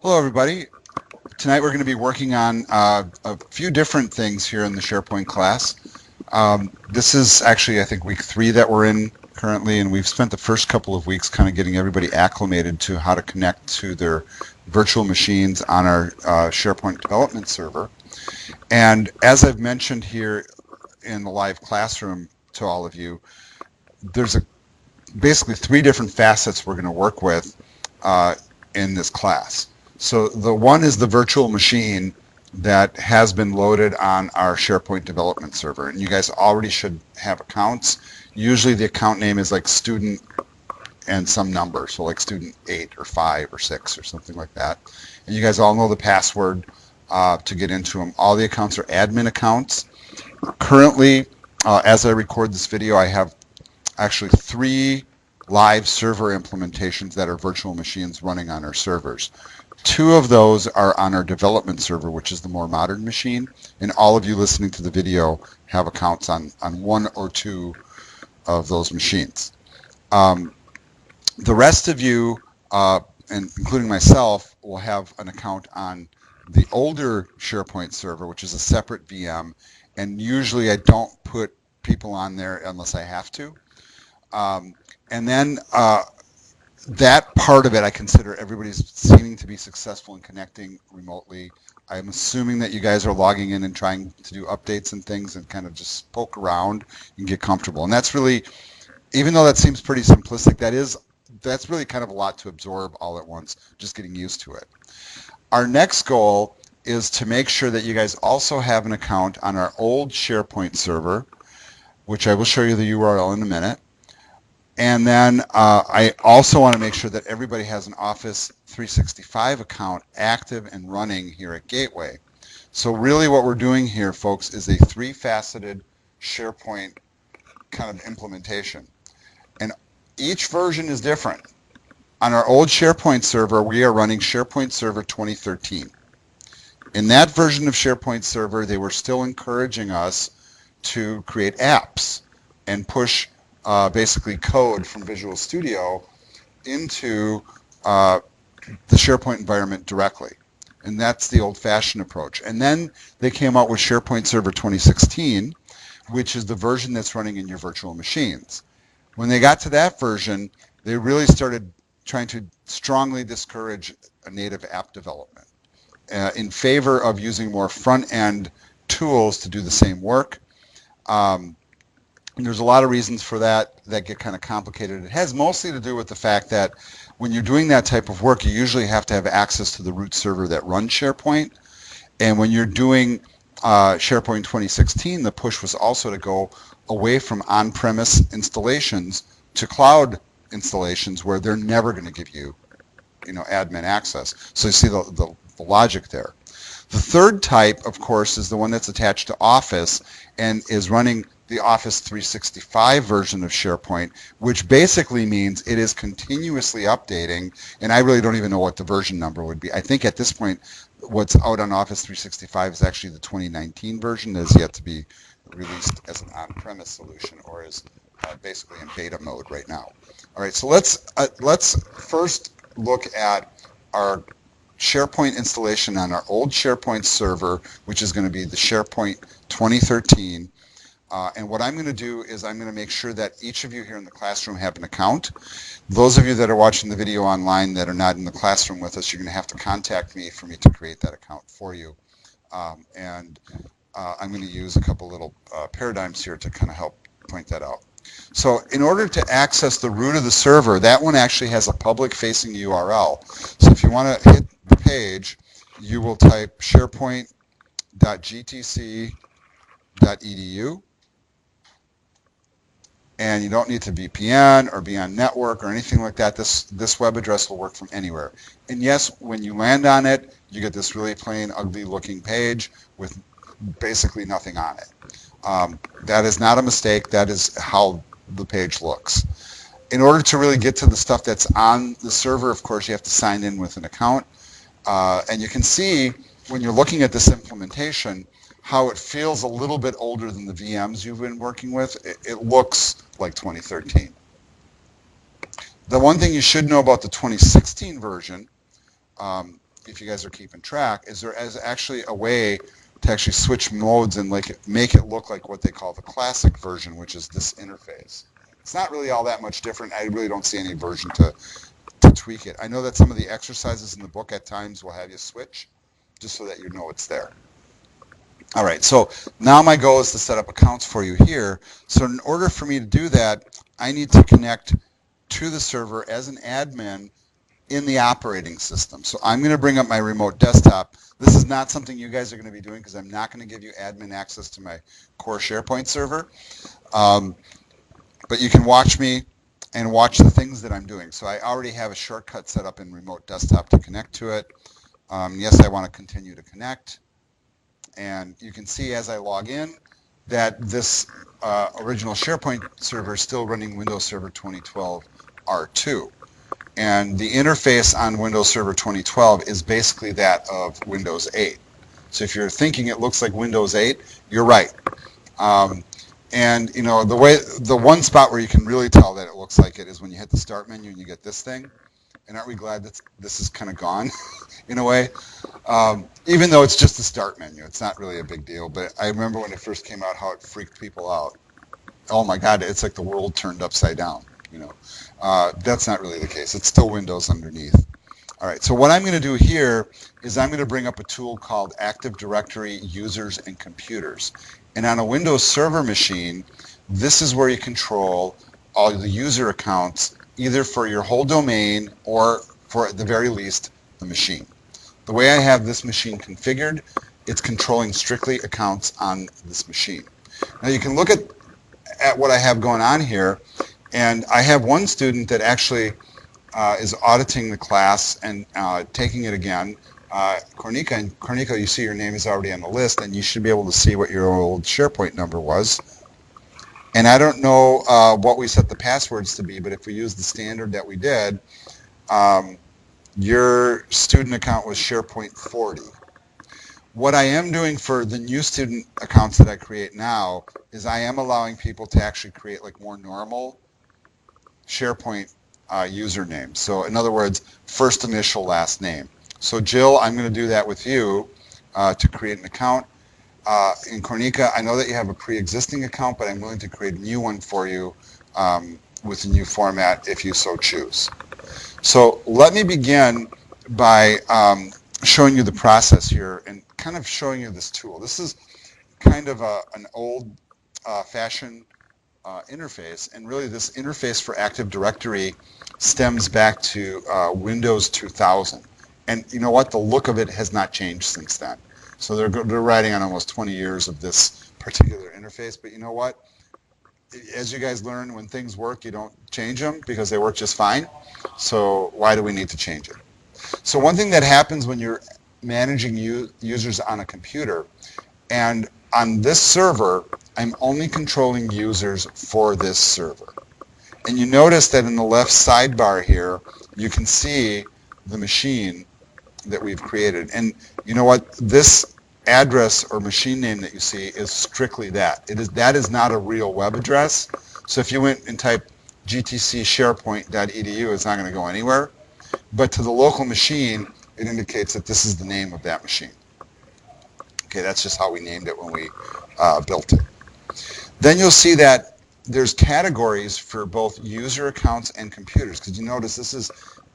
Hello, everybody. Tonight we're going to be working on a few different things here in the SharePoint class. This is actually, I think, week 3 that we're in currently, and we've spent the first couple of weeks kind of getting everybody acclimated to how to connect to their virtual machines on our SharePoint development server. And as I've mentioned here in the live classroom to all of you, there's basically 3 different facets we're going to work with uh, in this class. So the one is the virtual machine that has been loaded on our SharePoint development server. And you guys already should have accounts. Usually the account name is like student and some number. So like student 8 or 5 or 6 or something like that. And you guys all know the password to get into them. All the accounts are admin accounts. Currently, as I record this video, I have actually 3 live server implementations that are virtual machines running on our servers. 2 of those are on our development server, which is the more modern machine, and all of you listening to the video have accounts on 1 or 2 of those machines. The rest of you, and including myself, will have an account on the older SharePoint server, which is a separate VM, and usually I don't put people on there unless I have to. And then that part of it, I consider everybody's seeming to be successful in connecting remotely. I'm assuming that you guys are logging in and trying to do updates and things and kind of just poke around and get comfortable. And that's really, even though that seems pretty simplistic, that's really kind of a lot to absorb all at once, just getting used to it. Our next goal is to make sure that you guys also have an account on our old SharePoint server, which I will show you the URL in a minute. And then I also want to make sure that everybody has an Office 365 account active and running here at Gateway. So really what we're doing here, folks, is a 3-faceted SharePoint kind of implementation. And each version is different. On our old SharePoint server, we are running SharePoint Server 2013. In that version of SharePoint Server, they were still encouraging us to create apps and push basically code from Visual Studio into the SharePoint environment directly. And that's the old-fashioned approach. And then they came out with SharePoint Server 2016, which is the version that's running in your virtual machines. When they got to that version, they really started trying to strongly discourage a native app development in favor of using more front-end tools to do the same work. And there's a lot of reasons for that get kind of complicated. It has mostly to do with the fact that when you're doing that type of work, you usually have to have access to the root server that runs SharePoint. And when you're doing SharePoint 2016, the push was also to go away from on-premise installations to cloud installations where they're never going to give you, admin access. So you see the logic there. The third type, of course, is the one that's attached to Office and is running the Office 365 version of SharePoint, which basically means it is continuously updating, and I really don't even know what the version number would be. I think at this point, what's out on Office 365 is actually the 2019 version that is yet to be released as an on-premise solution, or is basically in beta mode right now. All right, so let's first look at our SharePoint installation on our old SharePoint server, which is going to be the SharePoint 2013. And what I'm going to do is I'm going to make sure that each of you here in the classroom have an account. Those of you that are watching the video online that are not in the classroom with us, you're going to have to contact me for me to create that account for you. I'm going to use a couple little paradigms here to kind of help point that out. So in order to access the root of the server, that one actually has a public-facing URL. So if you want to hit the page, you will type sharepoint.gtc.edu. And you don't need to VPN or be on network or anything like that. This web address will work from anywhere. And yes, when you land on it, you get this really plain, ugly-looking page with basically nothing on it. That is not a mistake. That is how the page looks. In order to really get to the stuff that's on the server, of course, you have to sign in with an account. And you can see when you're looking at this implementation how it feels a little bit older than the VMs you've been working with. It looks like 2013. The one thing you should know about the 2016 version if you guys are keeping track, is there is actually a way to actually switch modes and like make it look like what they call the classic version, which is this interface. It's not really all that much different. I really don't see any version to tweak it. I know that some of the exercises in the book at times will have you switch, just so that you know it's there. All right, so now my goal is to set up accounts for you here. So in order for me to do that, I need to connect to the server as an admin in the operating system. So I'm going to bring up my remote desktop. This is not something you guys are going to be doing because I'm not going to give you admin access to my core SharePoint server. But you can watch me and watch the things that I'm doing. So I already have a shortcut set up in remote desktop to connect to it. Yes, I want to continue to connect. And you can see as I log in that this original SharePoint server is still running Windows Server 2012 R2. And the interface on Windows Server 2012 is basically that of Windows 8. So if you're thinking it looks like Windows 8, you're right. And you know the one spot where you can really tell that it looks like it is when you hit the Start menu and you get this thing. And aren't we glad that this is kind of gone in a way? Even though it's just the Start menu, it's not really a big deal. But I remember when it first came out, how it freaked people out. Oh my God, it's like the world turned upside down. You know, that's not really the case. It's still Windows underneath. All right, so what I'm going to do here is I'm going to bring up a tool called Active Directory Users and Computers. And on a Windows Server machine, this is where you control all the user accounts, either for your whole domain or for, at the very least, the machine. The way I have this machine configured, it's controlling strictly accounts on this machine. Now you can look at what I have going on here, and I have one student that actually is auditing the class and taking it again. Kornika, and Kornika, you see your name is already on the list, and you should be able to see what your old SharePoint number was. And I don't know what we set the passwords to be, but if we use the standard that we did, your student account was SharePoint 40. What I am doing for the new student accounts that I create now is I am allowing people to actually create like more normal SharePoint usernames. So in other words, first initial, last name. So Jill, I'm going to do that with you to create an account. In Kornika, I know that you have a pre-existing account, but I'm willing to create a new one for you with a new format if you so choose. So let me begin by showing you the process here and kind of showing you this tool. This is kind of an old-fashioned interface, and really this interface for Active Directory stems back to Windows 2000. And you know what? The look of it has not changed since then. So they're riding on almost 20 years of this particular interface. But you know what? As you guys learn, when things work, you don't change them because they work just fine. So why do we need to change it? So one thing that happens when you're managing users on a computer, and on this server, I'm only controlling users for this server. And you notice that in the left sidebar here, you can see the machine that we've created. And you know what? This address or machine name that you see is strictly that. That is not a real web address. So if you went and typed gtcsharepoint.edu, it's not going to go anywhere. But to the local machine, it indicates that this is the name of that machine. Okay, that's just how we named it when we built it. Then you'll see that there's categories for both user accounts and computers, because you notice this is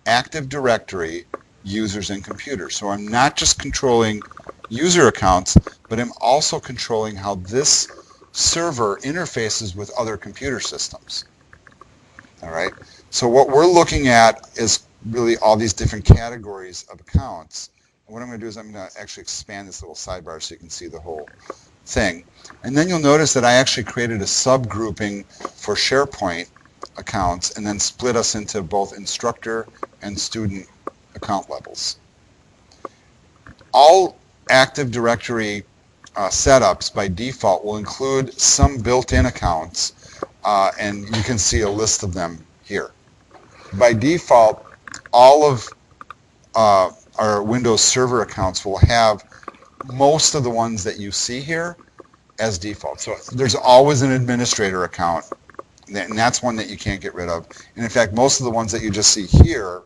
Active Directory users and computers. So I'm not just controlling user accounts, but I'm also controlling how this server interfaces with other computer systems. All right. So what we're looking at is really all these different categories of accounts. And what I'm going to do is I'm going to actually expand this little sidebar so you can see the whole thing. And then you'll notice that I actually created a subgrouping for SharePoint accounts and then split us into both instructor and student account levels. All Active Directory setups by default will include some built-in accounts, and you can see a list of them here. By default, all of our Windows Server accounts will have most of the ones that you see here as default. So there's always an administrator account, and that's one that you can't get rid of. And in fact, most of the ones that you just see here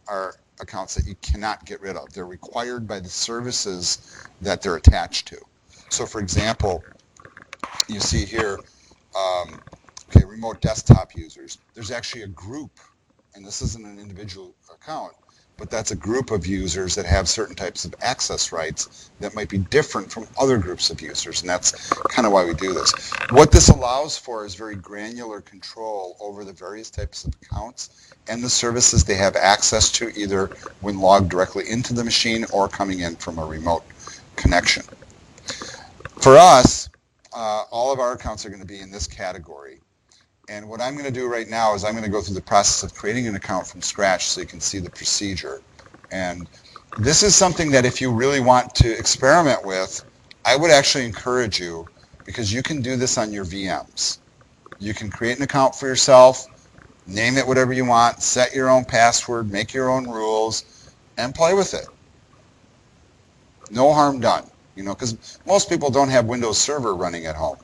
are accounts that you cannot get rid of. They're required by the services that they're attached to. So for example, you see here, okay, remote desktop users. There's actually a group, and this isn't an individual account, but that's a group of users that have certain types of access rights that might be different from other groups of users, and that's kind of why we do this. What this allows for is very granular control over the various types of accounts and the services they have access to, either when logged directly into the machine or coming in from a remote connection. For us, all of our accounts are going to be in this category. And what I'm going to do right now is I'm going to go through the process of creating an account from scratch so you can see the procedure. And this is something that if you really want to experiment with, I would actually encourage you, because you can do this on your VMs. You can create an account for yourself, name it whatever you want, set your own password, make your own rules, and play with it. No harm done, because most people don't have Windows Server running at home.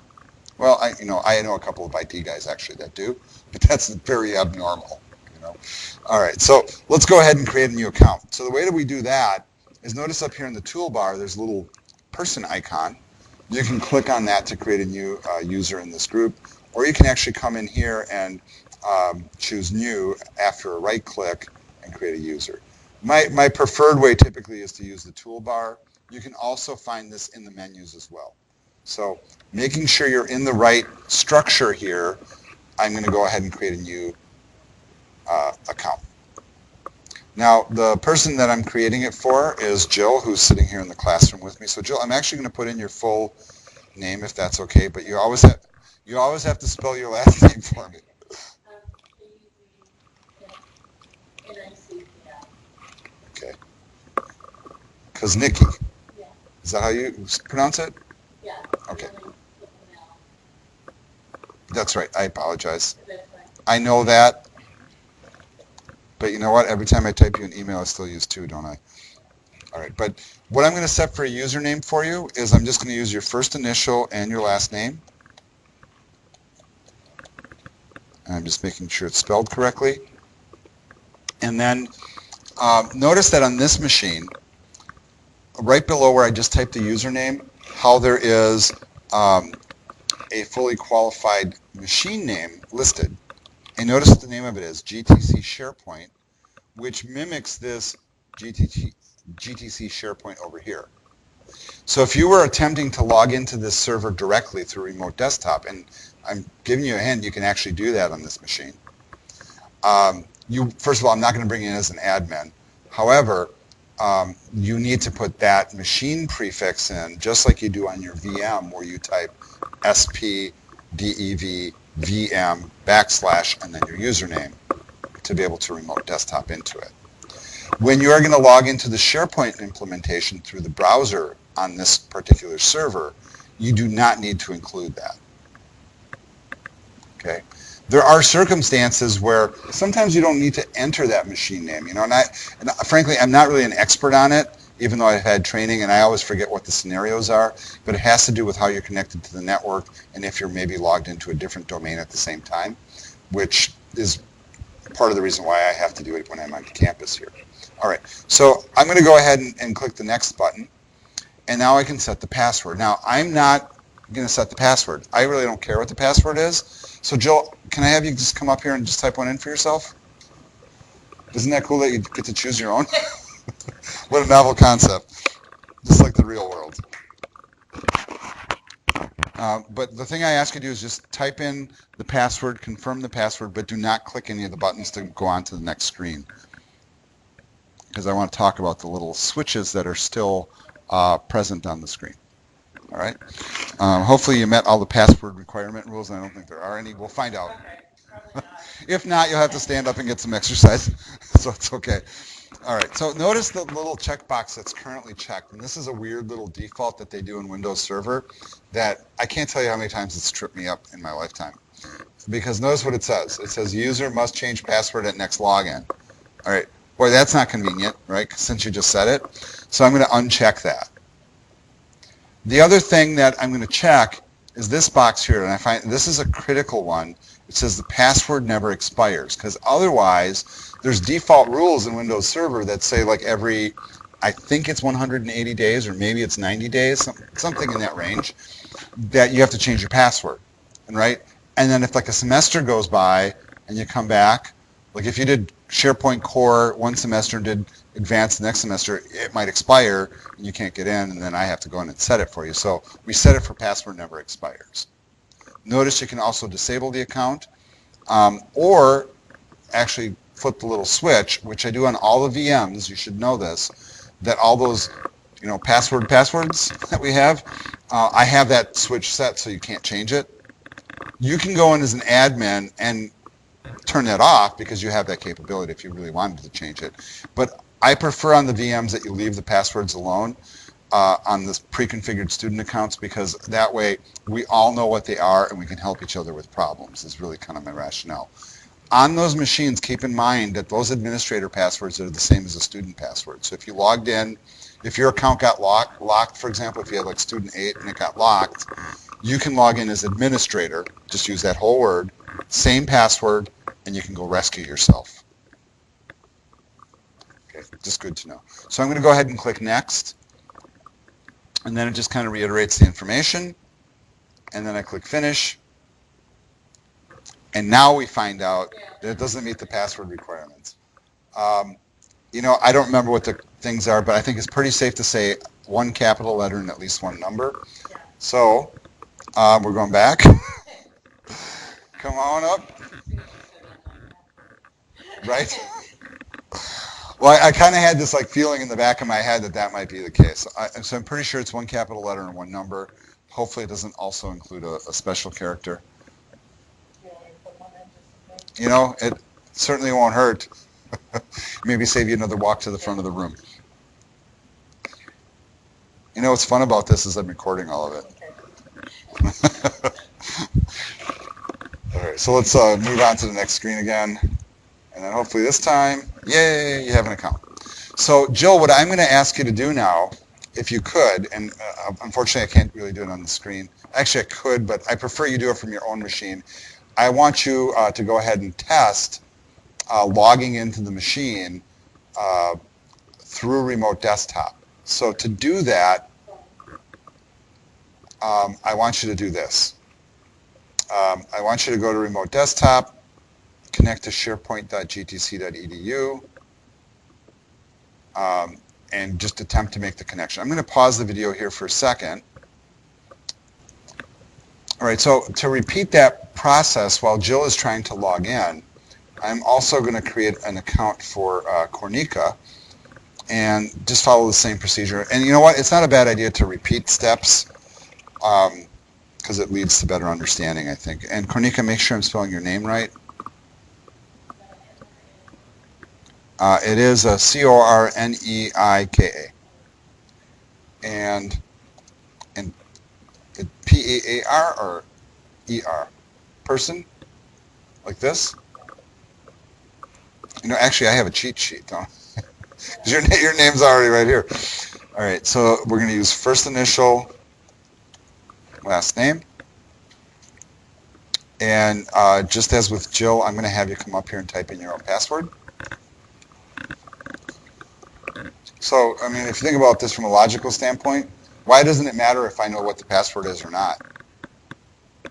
Well, I know a couple of IT guys actually that do, but that's very abnormal. All right, so let's go ahead and create a new account. So the way that we do that is, notice up here in the toolbar, there's a little person icon. You can click on that to create a new user in this group, or you can actually come in here and choose new after a right click and create a user. My preferred way typically is to use the toolbar. You can also find this in the menus as well. So making sure you're in the right structure here, I'm going to go ahead and create a new account. Now, the person that I'm creating it for is Jill, who's sitting here in the classroom with me. So Jill, I'm actually going to put in your full name if that's okay, but you always have to spell your last name for me. Okay. Because Nikki. Is that how you pronounce it? Yeah. Okay. That's right. I apologize. I know that. But you know what? Every time I type you an email, I still use two, don't I? All right. But what I'm going to set for a username for you is I'm just going to use your first initial and your last name. And I'm just making sure it's spelled correctly. And then notice that on this machine, right below where I just typed the username, how there is a fully qualified machine name listed. And notice what the name of it is, GTC SharePoint, which mimics this GTC SharePoint over here. So if you were attempting to log into this server directly through remote desktop, and I'm giving you a hint, you can actually do that on this machine. First of all, I'm not going to bring you in as an admin. However, you need to put that machine prefix in, just like you do on your VM, where you type SPDEV VM / and then your username to be able to remote desktop into it. When you are going to log into the SharePoint implementation through the browser on this particular server, you do not need to include that. Okay. There are circumstances where sometimes you don't need to enter that machine name, and frankly, I'm not really an expert on it, even though I've had training, and I always forget what the scenarios are, but it has to do with how you're connected to the network and if you're maybe logged into a different domain at the same time, which is part of the reason why I have to do it when I'm on campus here. All right, so I'm going to go ahead and click the next button, and now I can set the password. Now, I'm not going to set the password. I really don't care what the password is. So Jill, can I have you just come up here and just type one in for yourself? Isn't that cool that you get to choose your own? What a novel concept. Just like the real world. But the thing I ask you to do is just type in the password, confirm the password, but do not click any of the buttons to go on to the next screen. Because I want to talk about the little switches that are still present on the screen. All right. Hopefully you met all the password requirement rules. I don't think there are any. We'll find out. If not, you'll have to stand up and get some exercise. So it's okay. All right. So notice the little checkbox that's currently checked. And this is a weird little default that they do in Windows Server that I can't tell you how many times it's tripped me up in my lifetime. Because notice what it says. It says user must change password at next login. All right. Boy, that's not convenient, right? Since you just said it. So I'm going to uncheck that. The other thing that I'm going to check is this box here, and I find this is a critical one. It says the password never expires, because otherwise there's default rules in Windows Server that say like every, I think it's 180 days or maybe it's 90 days, something in that range, that you have to change your password, and right? And then if like a semester goes by and you come back, like if you did SharePoint Core one semester and did Advanced the next semester, it might expire and you can't get in, and then I have to go in and set it for you. So we set it for password never expires. Notice you can also disable the account, or actually flip the little switch, which I do on all the VMs. You should know this, that all those, passwords that we have, I have that switch set so you can't change it. You can go in as an admin and turn that off because you have that capability if you really wanted to change it. But I prefer on the VMs that you leave the passwords alone on the pre-configured student accounts, because that way we all know what they are and we can help each other with problems, is really kind of my rationale. On those machines, keep in mind that those administrator passwords are the same as a student password. So if you logged in, if your account got locked, for example, if you had like student 8 and it got locked, you can log in as administrator, just use that whole word, same password, and you can go rescue yourself. Okay, just good to know. So I'm going to go ahead and click next, and then it just kind of reiterates the information, and then I click finish, and now we find out that it doesn't meet the password requirements. I don't remember what the things are, but I think it's pretty safe to say one capital letter and at least one number. So we're going back. Come on up. Right? Well, I kind of had this like feeling in the back of my head that that might be the case. So I'm pretty sure it's one capital letter and one number. Hopefully it doesn't also include a special character. It certainly won't hurt. Maybe save you another walk to the front of the room. What's fun about this is I'm recording all of it. All right, so let's move on to the next screen again. And then hopefully this time, yay, you have an account. So Jill, what I'm going to ask you to do now, if you could, and unfortunately I can't really do it on the screen. Actually I could, but I prefer you do it from your own machine. I want you to go ahead and test logging into the machine through remote desktop. So to do that, I want you to do this. I want you to go to remote desktop, connect to sharepoint.gtc.edu, and just attempt to make the connection. I'm going to pause the video here for a second. All right, so to repeat that process while Jill is trying to log in, I'm also going to create an account for Cornica and just follow the same procedure. And you know what? It's not a bad idea to repeat steps because it leads to better understanding, I think. And Cornica, make sure I'm spelling your name right. It is a Corneika. And P-A-A-R or E-R? Person? Like this? Actually, I have a cheat sheet, don't I? your name's already right here. All right, so we're going to use first initial, last name. And just as with Jill, I'm going to have you come up here and type in your own password. So, if you think about this from a logical standpoint, why doesn't it matter if I know what the password is or not?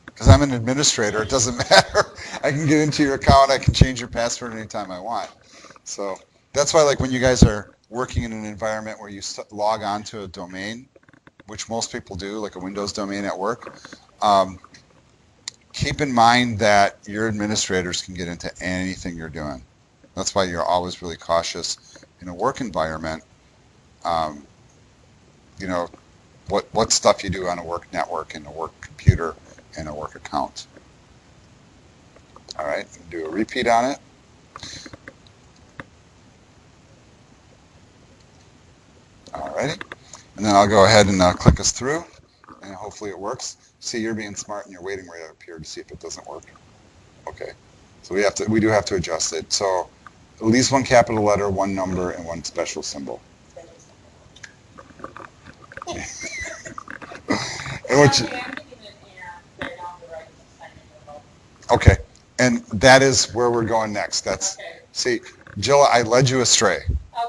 Because I'm an administrator, it doesn't matter. I can get into your account, I can change your password anytime I want. So that's why, like, when you guys are working in an environment where you log on to a domain, which most people do, like a Windows domain at work, keep in mind that your administrators can get into anything you're doing. That's why you're always really cautious in a work environment. What stuff you do on a work network and a work computer and a work account. All right, do a repeat on it. All righty, and then I'll go ahead and click us through, and hopefully it works. See, you're being smart and you're waiting right up here to see if it doesn't work. Okay, so we do have to adjust it. So at least one capital letter, one number, and one special symbol. Okay, and that is where we're going next. See, Jill, I led you astray.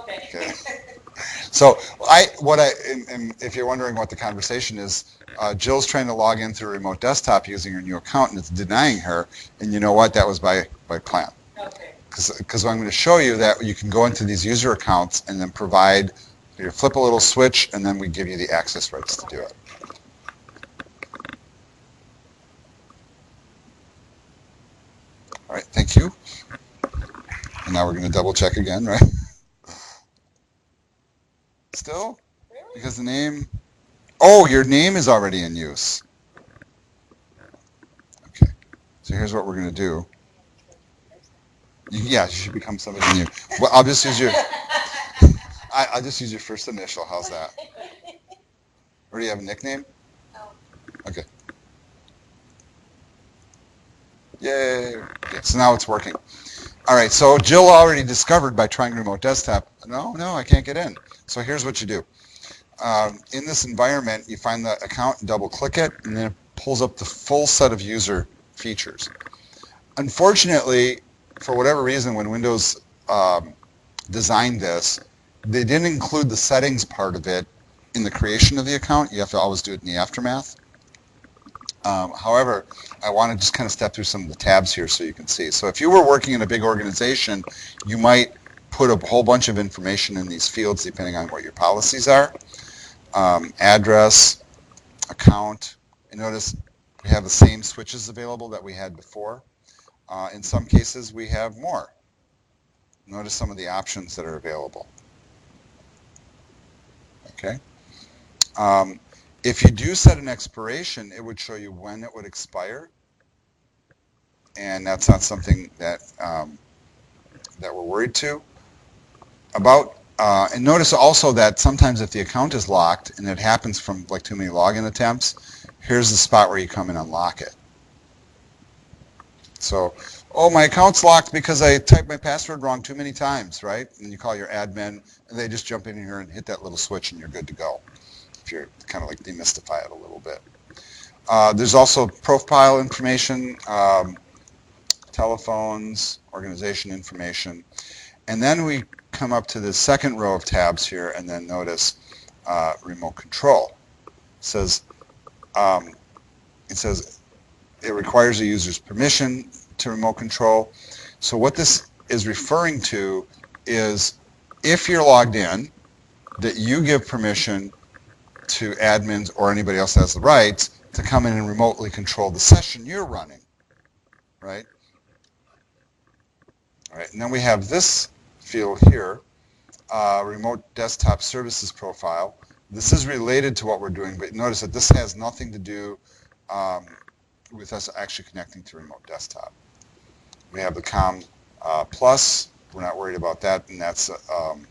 Okay. Okay. So and if you're wondering what the conversation is, Jill's trying to log in through a remote desktop using her new account, and it's denying her. And you know what? That was by plan. Okay. Because I'm going to show you that you can go into these user accounts and then provide, you flip a little switch, and then we give you the access rights to do it. All right, thank you. And now we're going to double check again, right? Still? Really? Because the name, oh, your name is already in use. Okay, so here's what we're going to do. Yeah, you should become somebody new. Well, I'll just use your, I'll just use your first initial. How's that? Or do you have a nickname? Oh. Okay. Yay. Okay, so now it's working. All right, so Jill already discovered by trying remote desktop, no, I can't get in. So here's what you do. In this environment, you find the account and double click it, and then it pulls up the full set of user features. Unfortunately, for whatever reason, when Windows designed this, they didn't include the settings part of it in the creation of the account. You have to always do it in the aftermath. However, I want to just kind of step through some of the tabs here so you can see. So if you were working in a big organization, you might put a whole bunch of information in these fields depending on what your policies are. Address, account, and notice we have the same switches available that we had before. In some cases, we have more. Notice some of the options that are available. Okay. Um, if you do set an expiration, it would show you when it would expire, and that's not something that we're worried to about. And notice also that sometimes if the account is locked and it happens from like too many login attempts, here's the spot where you come and unlock it. So, oh, my account's locked because I typed my password wrong too many times, right? And you call your admin, and they just jump in here and hit that little switch, and you're good to go. If you're kind of like demystify it a little bit. There's also profile information, telephones, organization information. And then we come up to the second row of tabs here, and then notice remote control. Says um, it says it requires a user's permission to remote control. So what this is referring to is if you're logged in, that you give permission to admins or anybody else that has the rights to come in and remotely control the session you're running, right? All right, and then we have this field here, remote desktop services profile. This is related to what we're doing, but notice that this has nothing to do um, with us actually connecting to remote desktop. We have the COM Plus. We're not worried about that, and that's kind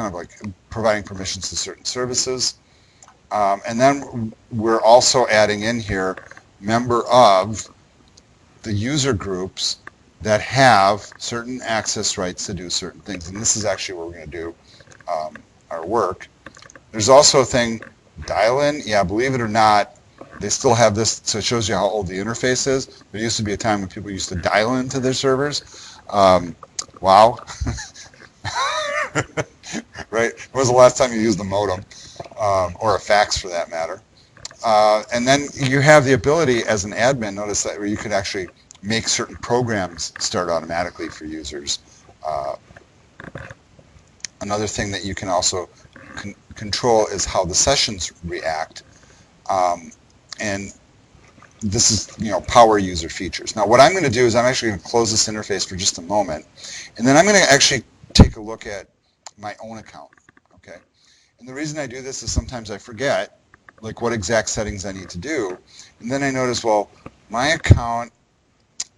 of like providing permissions to certain services. And then we're also adding in here member of the user groups that have certain access rights to do certain things. And this is actually where we're going to do our work. There's also a thing, dial-in. Yeah, believe it or not, they still have this, so it shows you how old the interface is. There used to be a time when people used to dial into their servers. Wow. Right? When was the last time you used a modem? Or a fax for that matter? And then you have the ability as an admin, notice that where you could actually make certain programs start automatically for users. Uh, Another thing that you can also control is how the sessions react. Um, and this is, power user features. Now what I'm going to do is I'm actually going to close this interface for just a moment. And then I'm going to actually take a look at my own account. Okay. And the reason I do this is sometimes I forget like what exact settings I need to do. And then I notice, well, my account,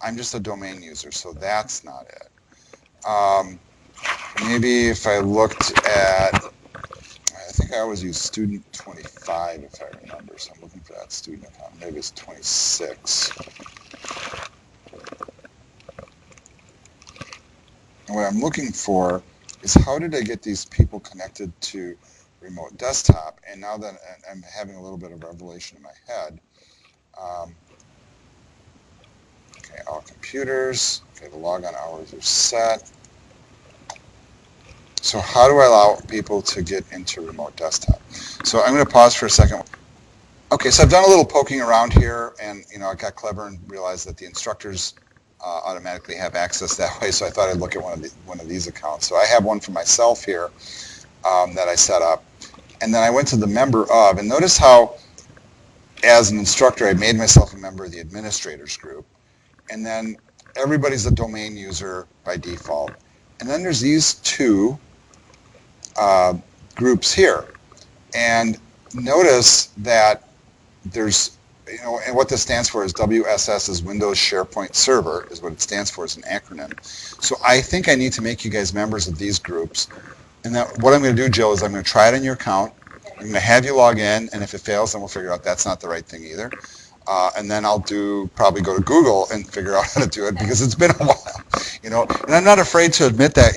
I'm just a domain user, so that's not it. Maybe if I looked at, I think I always use student 25 if I remember, so I'm looking for that student account. Maybe it's 26. And what I'm looking for is how did I get these people connected to remote desktop? And now that I'm having a little bit of revelation in my head, um, Okay, all computers. Okay, the logon hours are set. So how do I allow people to get into remote desktop? So I'm going to pause for a second. Okay, so I've done a little poking around here, and I got clever and realized that the instructors automatically have access that way. So I thought I'd look at one of these accounts. So I have one for myself here that I set up, and then I went to the member of, and notice how, as an instructor, I made myself a member of the administrators group, and then everybody's a domain user by default, and then there's these two groups here, and notice that there's, and what this stands for is WSS is Windows SharePoint Server, is what it stands for as an acronym. So I think I need to make you guys members of these groups. And that, what I'm going to do, Jill, is I'm going to try it on your account. I'm going to have you log in, and if it fails, then we'll figure out that's not the right thing either. And then I'll probably go to Google and figure out how to do it, because it's been a while, And I'm not afraid to admit that,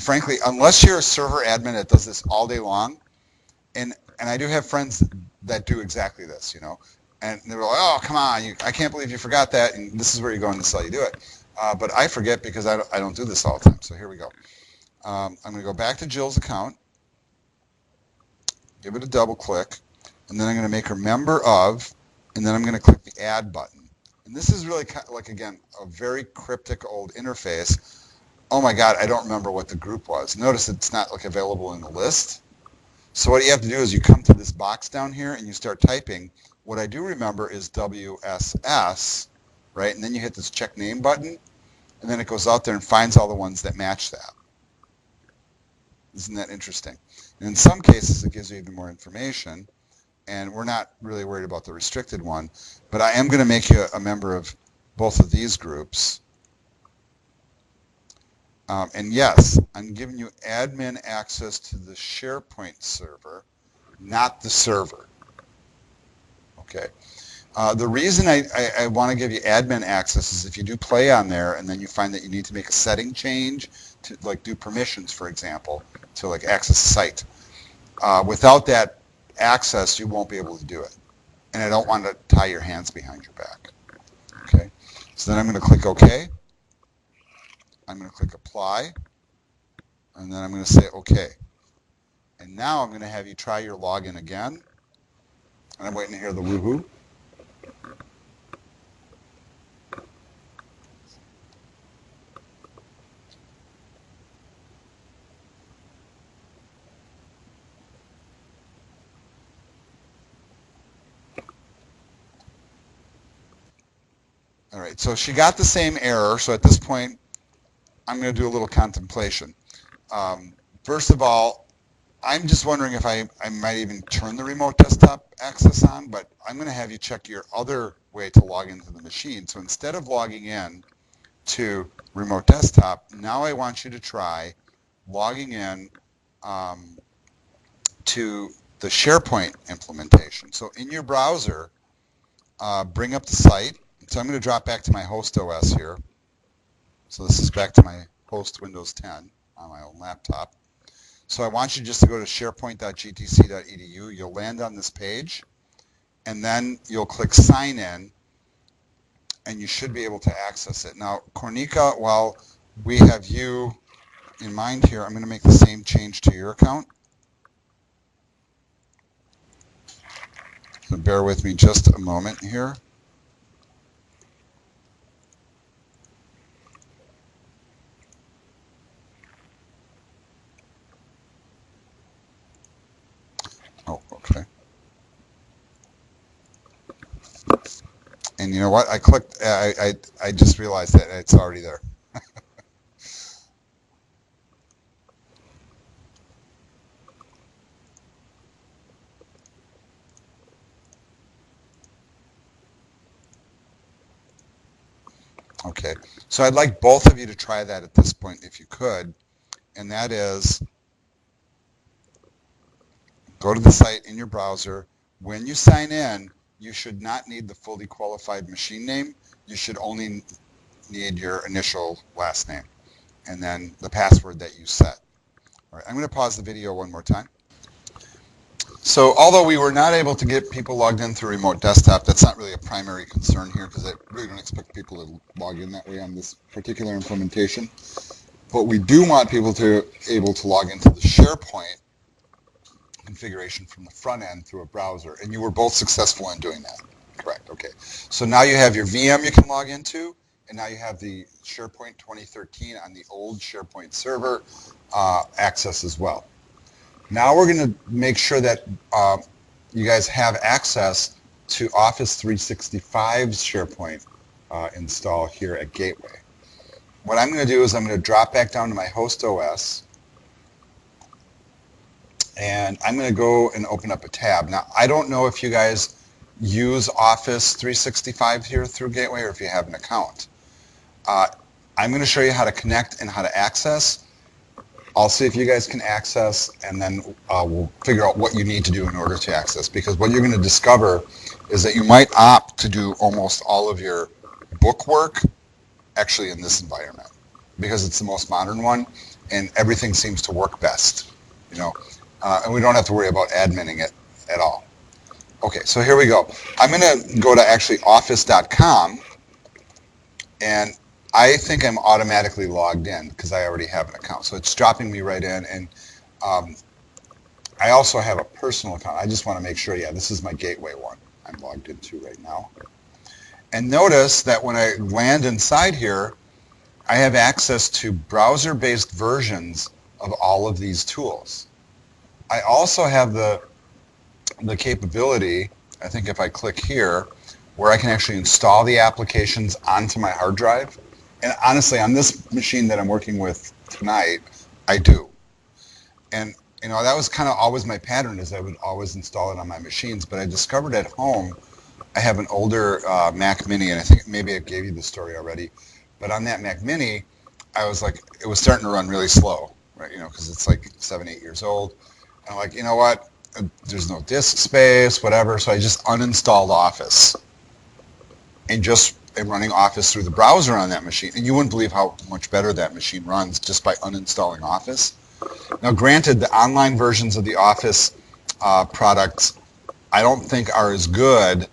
frankly, unless you're a server admin that does this all day long, and I do have friends that do exactly this, and they're like, oh, come on, I can't believe you forgot that, and this is where you go in this cell, you do it. But I forget because I don't do this all the time, so here we go. I'm going to go back to Jill's account, give it a double click, and then I'm going to make her member of, and then I'm going to click the add button. And this is really like, again, a very cryptic old interface. Oh my God, I don't remember what the group was. Notice it's not like available in the list. So what you have to do is you come to this box down here and you start typing. What I do remember is WSS, right? And then you hit this check name button, and then it goes out there and finds all the ones that match that. Isn't that interesting? And in some cases, it gives you even more information, and we're not really worried about the restricted one, but I am going to make you a member of both of these groups. And yes, I'm giving you admin access to the SharePoint server, not the server. Okay. The reason I want to give you admin access is if you do play on there and then you find that you need to make a setting change to like do permissions, for example, to like access the site. Without that access, you won't be able to do it. And I don't want to tie your hands behind your back. Okay. So then I'm going to click OK. I'm going to click Apply. And then I'm going to say OK. And now I'm going to have you try your login again. And I'm waiting to hear the woohoo. All right, so she got the same error. So at this point, I'm going to do a little contemplation. First of all, I'm just wondering if I might even turn the remote desktop access on, but I'm going to have you check your other way to log into the machine. So instead of logging in to remote desktop, now I want you to try logging in to the SharePoint implementation. So in your browser, bring up the site. So I'm going to drop back to my host OS here. So this is back to my host Windows 10 on my own laptop. So I want you just to go to sharepoint.gtc.edu. You'll land on this page, and then you'll click Sign In, and you should be able to access it. Now, Kornika, while we have you in mind here, I'm going to make the same change to your account. So bear with me just a moment here. Oh, okay. And you know what? I clicked. I just realized that it's already there. Okay. So I'd like both of you to try that at this point, if you could, and that is go to the site in your browser. When you sign in, you should not need the fully qualified machine name. You should only need your initial last name and then the password that you set. All right, I'm going to pause the video one more time. So although we were not able to get people logged in through remote desktop, that's not really a primary concern here because I really don't expect people to log in that way on this particular implementation. But we do want people to able to log into the SharePoint configuration from the front end through a browser, and you were both successful in doing that. Correct. Okay. So now you have your VM you can log into, and now you have the SharePoint 2013 on the old SharePoint server access as well. Now we're going to make sure that you guys have access to Office 365's SharePoint install here at Gateway. What I'm going to do is I'm going to drop back down to my host OS, and I'm going to go and open up a tab. Now, I don't know if you guys use Office 365 here through Gateway or if you have an account. I'm going to show you how to connect and how to access. I'll see if you guys can access, and then we'll figure out what you need to do in order to access, because what you're going to discover is that you might opt to do almost all of your book work actually in this environment because it's the most modern one and everything seems to work best, you know, and we don't have to worry about adminning it at all. Okay, so here we go. I'm going to go to actually office.com, and I think I'm automatically logged in because I already have an account. So it's dropping me right in, and I also have a personal account. I just want to make sure, yeah, this is my Gateway one I'm logged into right now. And notice that when I land inside here, I have access to browser-based versions of all of these tools. I also have the capability, I think if I click here, where I can actually install the applications onto my hard drive. And honestly, on this machine that I'm working with tonight, I do. And you know, that was kind of always my pattern, is I would always install it on my machines. But I discovered at home, I have an older Mac Mini, and I think maybe I gave you the story already. But on that Mac Mini, I was like, it was starting to run really slow, right? You know, because it's like 7, 8 years old. And I'm like, you know what? There's no disk space, whatever. So I just uninstalled Office, and just running Office through the browser on that machine. And you wouldn't believe how much better that machine runs just by uninstalling Office. Now, granted, the online versions of the Office products I don't think are as good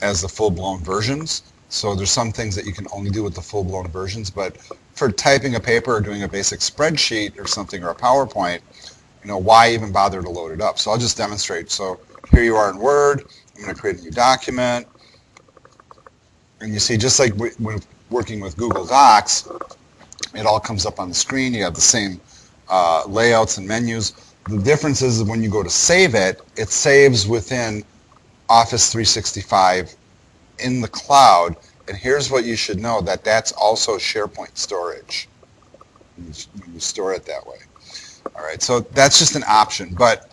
as the full-blown versions. So there's some things that you can only do with the full-blown versions. But for typing a paper or doing a basic spreadsheet or something, or a PowerPoint, you know, why even bother to load it up? So I'll just demonstrate. So here you are in Word. I'm going to create a new document. And you see, just like when working with Google Docs, it all comes up on the screen. You have the same layouts and menus. The difference is when you go to save it, it saves within Office 365 in the cloud. And here's what you should know, that that's also SharePoint storage when you store it that way. All right, so that's just an option. But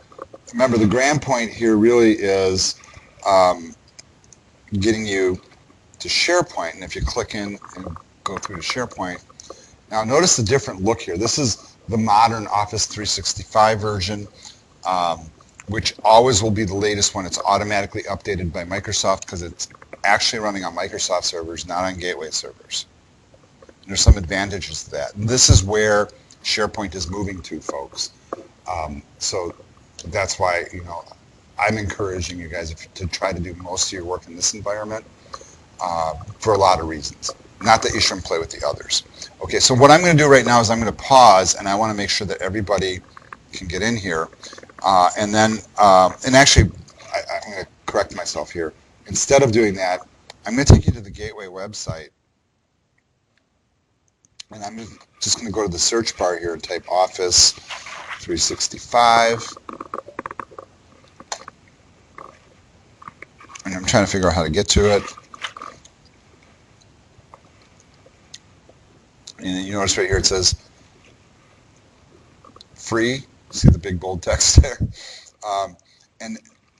remember, the grand point here really is getting you to SharePoint. And if you click in and go through to SharePoint, now notice the different look here. This is the modern Office 365 version, which always will be the latest one. It's automatically updated by Microsoft because it's actually running on Microsoft servers, not on Gateway servers. And there's some advantages to that. And this is where SharePoint is moving to, folks. So that's why, you know, I'm encouraging you guys to try to do most of your work in this environment for a lot of reasons. Not that you shouldn't play with the others. Okay, so what I'm going to do right now is I'm going to pause, and I want to make sure that everybody can get in here. And then, and actually, I'm going to correct myself here. Instead of doing that, I'm going to take you to the Gateway website. And I'm just going to go to the search bar here and type Office 365. And I'm trying to figure out how to get to it. And you notice right here it says free. See the big bold text there? And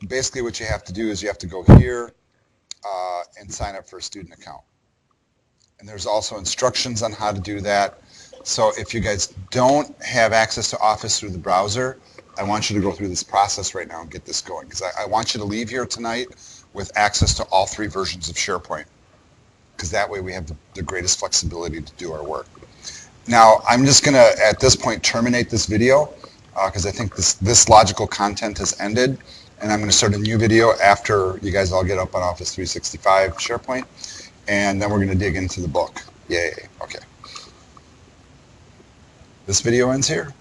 basically what you have to do is you have to go here and sign up for a student account. And there's also instructions on how to do that. So if you guys don't have access to Office through the browser, I want you to go through this process right now and get this going, because I want you to leave here tonight with access to all 3 versions of SharePoint, because that way we have the greatest flexibility to do our work. Now, I'm just going to, at this point, terminate this video, because I think this logical content has ended. and I'm going to start a new video after you guys all get up on Office 365 SharePoint, and then we're going to dig into the book. Yay. Okay. This video ends here.